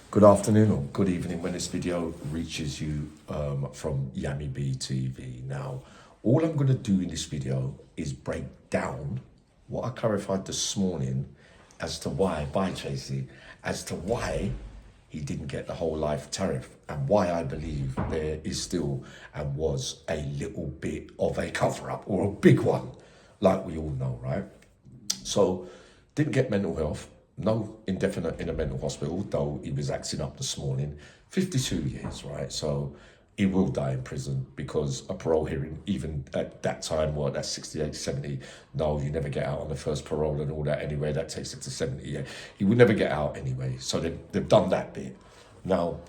Good afternoon or good evening when this video reaches you from Yami B TV. Now, all I'm going to do in this video is break down what I clarified this morning as to why, by Tracy, as to why he didn't get the whole life tariff and why I believe there is still and was a little bit of a cover up or a big one, like we all know, right? So, didn't get mental health, no indefinite in a mental hospital, though he was acting up this morning. 52 years, right? So he will die in prison because a parole hearing, even at that time, that's 68, 70. No, you never get out on the first parole and all that anyway. That takes it to 70. Yeah. He would never get out anyway. So they've done that bit. Now,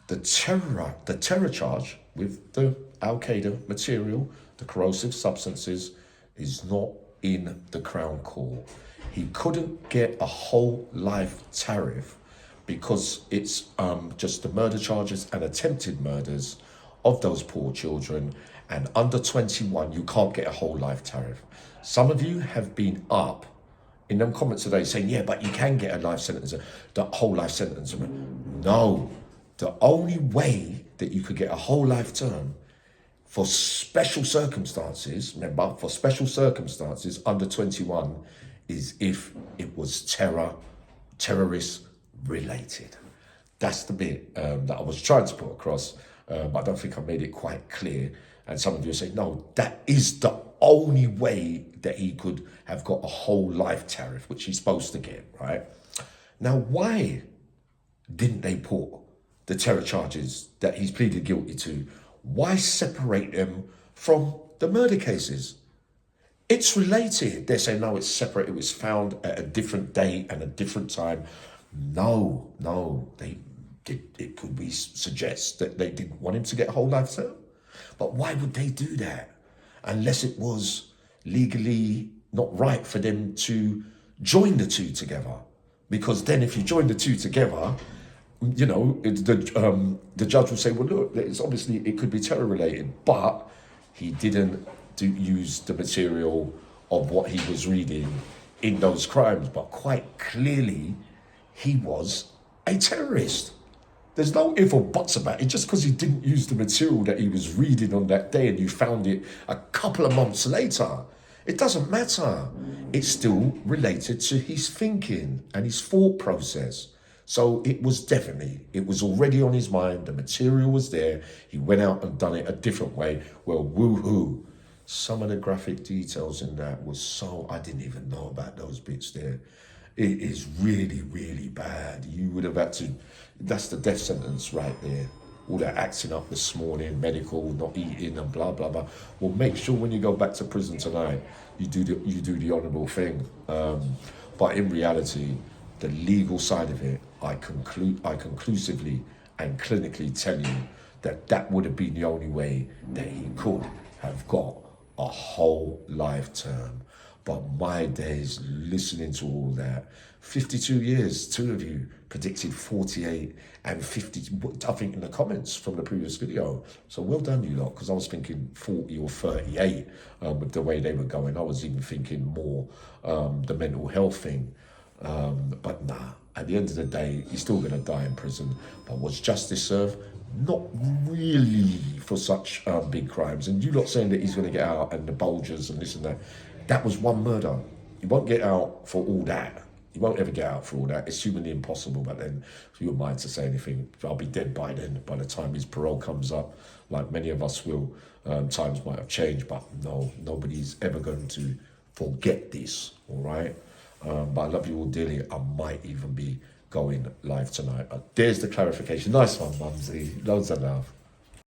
the terror charge with the Al Qaeda material, the corrosive substances, is not in the Crown Court. He couldn't get a whole life tariff because it's just the murder charges and attempted murders of those poor children. And under 21, you can't get a whole life tariff. Some of you have been up in them comments today saying, yeah, but you can get a life sentence, the whole life sentence. No, the only way that you could get a whole life term for special circumstances, remember, for special circumstances under 21 is if it was terrorist related. That's the bit that I was trying to put across, but I don't think I made it quite clear. And some of you say, no, that is the only way that he could have got a whole life tariff, which he's supposed to get, right? Now, why didn't they put the terror charges that he's pleaded guilty to? Why separate them from the murder cases? It's related. They say, no, it's separate. It was found at a different date and a different time. No, it could be suggest that they didn't want him to get a whole life term. But why would they do that? Unless it was legally not right for them to join the two together. Because then if you join the two together, you know, the judge will say, well, look, it's obviously, it could be terror related, but he didn't use the material of what he was reading in those crimes. But quite clearly, he was a terrorist. There's no if or buts about it. Just because he didn't use the material that he was reading on that day and you found it a couple of months later, it doesn't matter. It's still related to his thinking and his thought process. So it was already on his mind. The material was there. He went out and done it a different way. Well, woohoo. Some of the graphic details in that was so, I didn't even know about those bits there. It is really, really bad. You would have had to, that's the death sentence right there. All that acting up this morning, medical, not eating and blah, blah, blah. Well, make sure when you go back to prison tonight, you do the honourable thing. But in reality, the legal side of it, I conclusively and clinically tell you that would have been the only way that he could have got a whole life term. But my days listening to all that, 52 years, two of you predicted 48 and 50, I think in the comments from the previous video. So well done you lot, because I was thinking 40 or 38 with the way they were going. I was even thinking more the mental health thing. But nah, at the end of the day, he's still going to die in prison. But was justice served? Not really for such big crimes. And you lot saying that he's going to get out and the bulges and this and that. That was one murder. He won't get out for all that. He won't ever get out for all that. It's humanly impossible. But then, for your mind to say anything, I'll be dead by then. By the time his parole comes up, like many of us will, times might have changed. But no, nobody's ever going to forget this. All right. But I love you all dearly. I might even be going live tonight. But there's the clarification. Nice one, Mumsy. Loads of love.